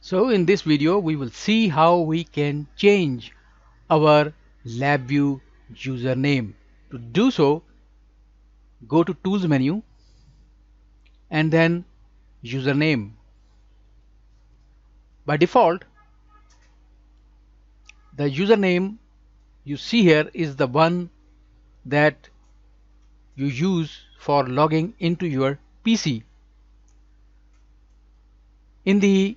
So in this video we will see how we can change our LabVIEW username. To do so, go to Tools menu and then Username. By default, the username you see here is the one that you use for logging into your PC. In the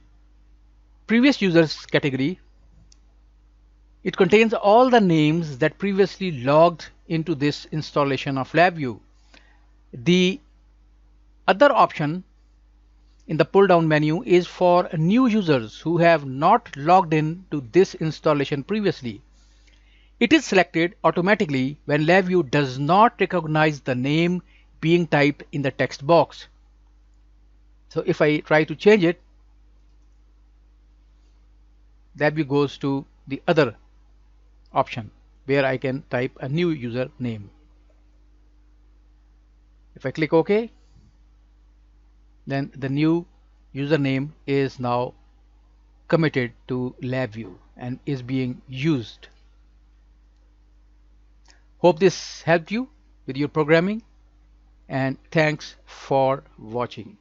previous users category, it contains all the names that previously logged into this installation of LabVIEW. The other option in the pull down menu is for new users who have not logged in to this installation previously. It is selected automatically when LabVIEW does not recognize the name being typed in the text box. So if I try to change it, LabVIEW goes to the other option where I can type a new user name. If I click OK, then the new username is now committed to LabVIEW and is being used. Hope this helped you with your programming, and thanks for watching.